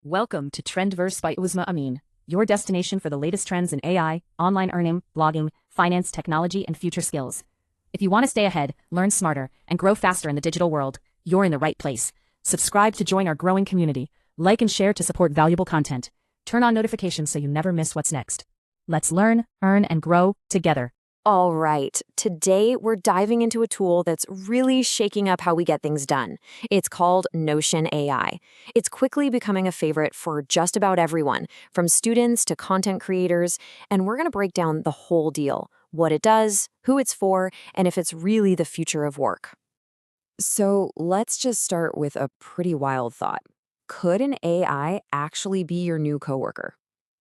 Welcome to Trendverse by Uzma Amin, your destination for the latest trends in AI, online earning, blogging, finance, technology, and future skills. If you want to stay ahead, learn smarter, and grow faster in the digital world, you're in the right place. Subscribe to join our growing community. Like and share to support valuable content. Turn on notifications so you never miss what's next. Let's learn, earn, and grow together. All right, today we're diving into a tool that's really shaking up how we get things done. It's called Notion AI. It's quickly becoming a favorite for just about everyone, from students to content creators, and we're going to break down the whole deal, what it does, who it's for, and if it's really the future of work. So let's just start with a pretty wild thought. Could an AI actually be your new coworker?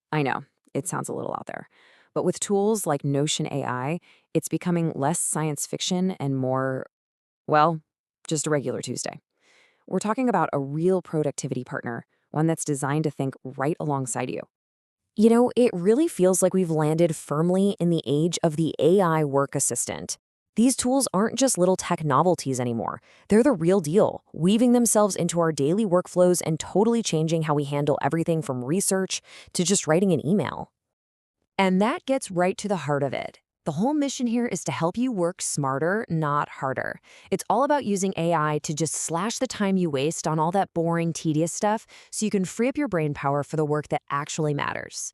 I know, it sounds a little out there. But with tools like Notion AI, it's becoming less science fiction and more, well, just a regular Tuesday. We're talking about a real productivity partner, one that's designed to think right alongside you. It really feels like we've landed firmly in the age of the AI work assistant. These tools aren't just little tech novelties anymore. They're the real deal, weaving themselves into our daily workflows and totally changing how we handle everything from research to just writing an email. And that gets right to the heart of it. The whole mission here is to help you work smarter, not harder. It's all about using AI to just slash the time you waste on all that boring, tedious stuff so you can free up your brain power for the work that actually matters.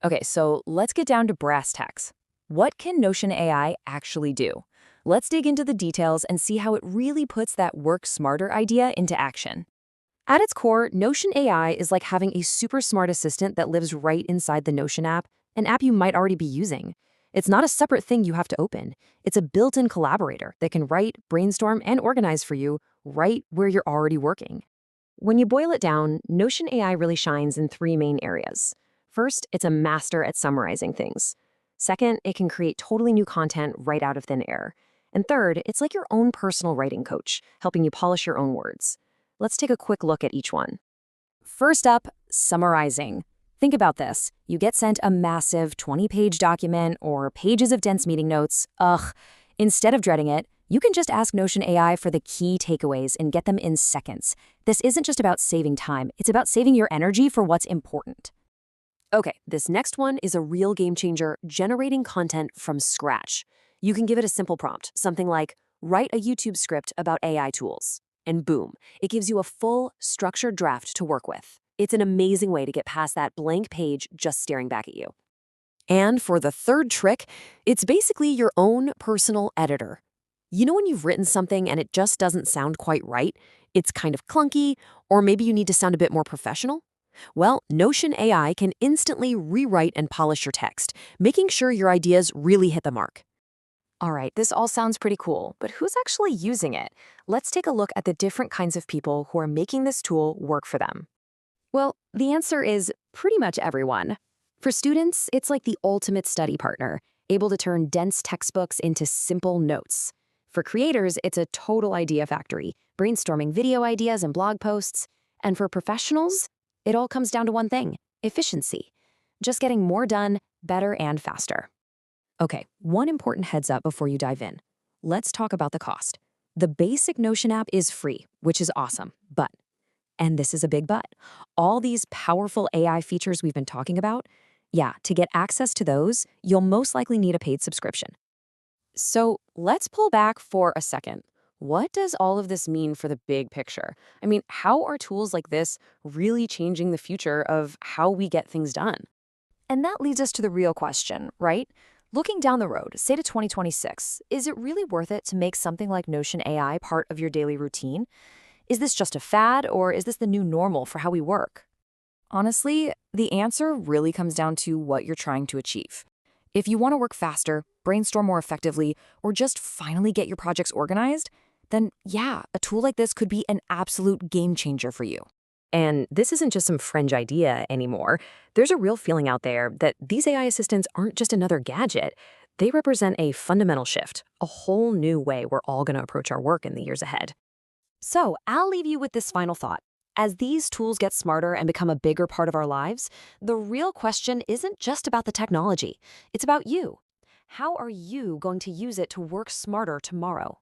Okay, so let's get down to brass tacks. What can Notion AI actually do? Let's dig into the details and see how it really puts that work smarter idea into action. At its core, Notion AI is like having a super smart assistant that lives right inside the Notion app, an app you might already be using. It's not a separate thing you have to open. It's a built-in collaborator that can write, brainstorm, and organize for you right where you're already working. When you boil it down, Notion AI really shines in three main areas. First, it's a master at summarizing things. Second, it can create totally new content right out of thin air. And third, it's like your own personal writing coach, helping you polish your own words. Let's take a quick look at each one. First up, summarizing. Think about this. You get sent a massive 20-page document or pages of dense meeting notes. Instead of dreading it, you can just ask Notion AI for the key takeaways and get them in seconds. This isn't just about saving time. It's about saving your energy for what's important. Okay, this next one is a real game changer, generating content from scratch. You can give it a simple prompt, something like, write a YouTube script about AI tools. And boom, it gives you a full, structured draft to work with. It's an amazing way to get past that blank page just staring back at you. And for the third trick, it's basically your own personal editor. You know when you've written something and it just doesn't sound quite right? It's kind of clunky, or maybe you need to sound a bit more professional? Well, Notion AI can instantly rewrite and polish your text, making sure your ideas really hit the mark. All right, this all sounds pretty cool, but who's actually using it? Let's take a look at the different kinds of people who are making this tool work for them. Well, the answer is pretty much everyone. For students, it's like the ultimate study partner, able to turn dense textbooks into simple notes. For creators, it's a total idea factory, brainstorming video ideas and blog posts. And for professionals, it all comes down to one thing: efficiency. Just getting more done, better and faster. Okay, one important heads up before you dive in. Let's talk about the cost. The basic Notion app is free, which is awesome, but, and this is a big but, all these powerful AI features we've been talking about, to get access to those, you'll most likely need a paid subscription. So let's pull back for a second. What does all of this mean for the big picture? I mean, how are tools like this really changing the future of how we get things done? And that leads us to the real question, right? Looking down the road, say to 2026, is it really worth it to make something like Notion AI part of your daily routine? Is this just a fad, or is this the new normal for how we work? Honestly, the answer really comes down to what you're trying to achieve. If you want to work faster, brainstorm more effectively, or just finally get your projects organized, then a tool like this could be an absolute game changer for you. And this isn't just some fringe idea anymore. There's a real feeling out there that these AI assistants aren't just another gadget. They represent a fundamental shift, a whole new way we're all going to approach our work in the years ahead. So I'll leave you with this final thought. As these tools get smarter and become a bigger part of our lives, the real question isn't just about the technology. It's about you. How are you going to use it to work smarter tomorrow?